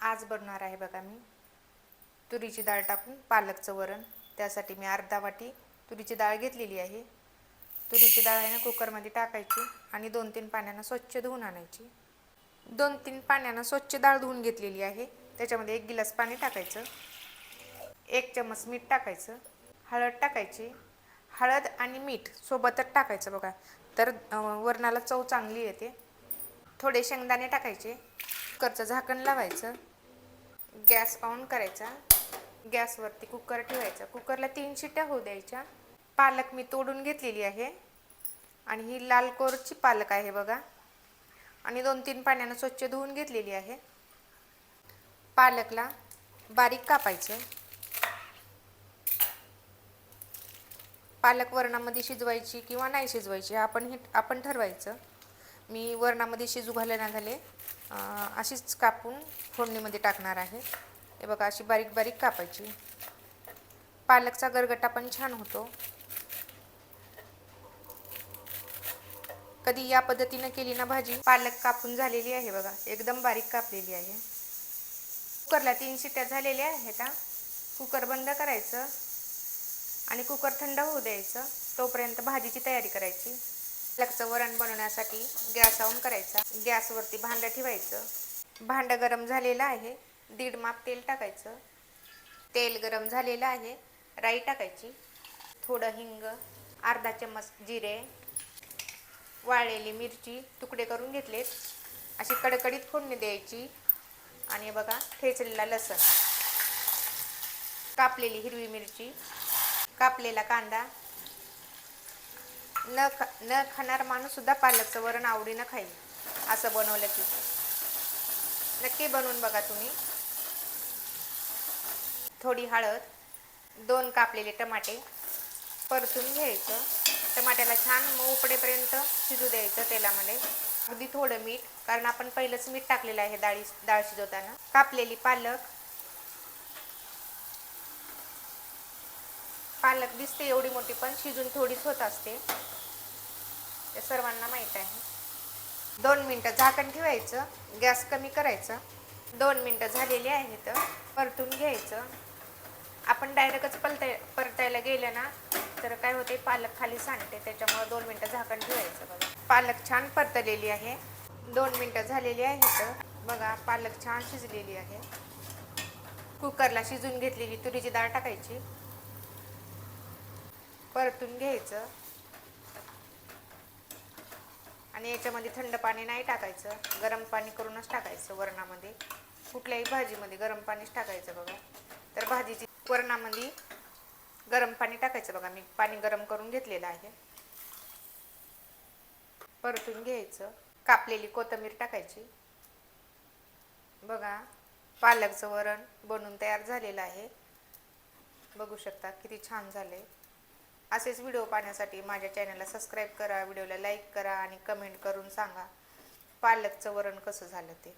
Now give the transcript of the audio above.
आज बनवणार आहे बघा मी तुरीची डाळ टाकून पालकचं वरण। त्यासाठी मी अर्धा वाटी तुरीची डाळ घेतलेली आहे। तुरीची डाळ आहे ना कुकरमध्ये टाकायची आणि 2-3 पाण्यानं स्वच्छ धुवून आणायची। 2-3 पाण्यानं स्वच्छ डाळ धुवून घेतलेली आहे। त्याच्यामध्ये 1 गिलास पाणी टाकायचं, 1 चम्मच मीठ टाकायचं, हळद टाकायची। हळद आणि मीठ सोबतच टाकायचं बघा, तर वरणाला चव चांगली येते। थोडे शेंगदाणे टाकायचे। कुकरचं झाकण लावायचं, गॅस ऑन करायचा, गॅसवरती कुकर ठेवायचा। कुकरला 3 शिट्ट्या होऊ द्यायच्या। पालक मी तोडून घेतलेली आहे आणि ही लाल कोरची पालक आहे बघा, आणि 2-3 पाण्यानं स्वच्छ धुवून घेतलेली आहे। पालकला बारीक कापायचं। पालक वरणामध्ये शिजवायची किंवा नाही शिजवायची आपण ठरवायचं। मी वरणामध्ये शिजू घालेना झाले, अशीच कापून फोडणीमध्ये टाकणार आहे। हे बघा, अशी बारीक बारीक कापायची। पालकचा गरगटा पण छान होतो। कधी या पद्धतीने केली ना भाजी। पालक कापून झालेली आहे बघा, एकदम बारीक कापलेली आहे। कुकरला 3 शिट्ट्या झालेल्या आहेत। कुकर बंद करायचं आणि कुकर थंड होऊ द्यायचं। तोपर्यंत भाजीची तयारी करायची। पालकचं वरण बनवण्यासाठी गॅस ऑन करायचा, गॅसवरती भांडं ठेवायचं। भांडं गरम झालेलं आहे, 1.5 माप तेल टाकायचं। तेल गरम झालेलं आहे, राई टाकायची, थोडं हिंग, अर्धा चम्मच जिरे, वाळलेली मिरची तुकडे करून घेतलेत, अशी कडकडीत फोडणी द्यायची। आणि बघा, ठेचलेला लसूण, कापलेली हिरवी मिरची, कापलेला कांदा। न खाणार माणूस सुद्धा पालकचं वरण आवडीनं खाईल असं बनवलं की। नक्की बनवून बघा तुम्ही। थोडी हळद, 2 कापलेले टमाटे परतून घ्यायचं। टमाट्याला छान मऊ पडेपर्यंत शिजू द्यायचं तेलामध्ये। अगदी थोडं मीठ, कारण आपण पहिलंच मीठ टाकलेलं आहे डाळ शिजवताना। कापलेली पालक दिसते एवढी मोठी, पण शिजून थोडीच होत असते, ते सर्वांना माहीत आहे। 2 मिनटं झाकण ठेवायचं, गॅस कमी करायचा। 2 मिनटं झालेली आहेत, परतून घ्यायचं। आपण डायरेक्टच परतायला गेलं ना तर काय होते, पालक खाली सांडते। त्याच्यामुळे 2 मिनटं झाकण ठेवायचं बघा। पालक छान परतलेली आहे, 2 मिनटं झालेली आहेत बघा। पालक छान शिजलेली आहे। कुकरला शिजून घेतलेली तुरीची डाळ टाकायची, परतून घ्यायचं। आणि याच्यामध्ये थंड पाणी नाही टाकायचं, गरम पाणी करूनच टाकायचं वरणामध्ये। कुठल्याही भाजीमध्ये गरम पाणीच टाकायचं बघा। तर भाजीची वरणामध्ये गरम पाणी टाकायचं बघा, मी पाणी गरम करून घेतलेलं आहे। परतून घ्यायचं, कापलेली कोथिंबीर टाकायची। बघा, पालकचं वरण बनवून तयार झालेलं आहे। बघू शकता किती छान झाले। असेच व्हिडिओ पाहण्यासाठी माझ्या चॅनलला सबस्क्राईब करा, व्हिडिओला लाईक करा आणि कमेंट करून सांगा पालकचं वरण कसं झालं ते।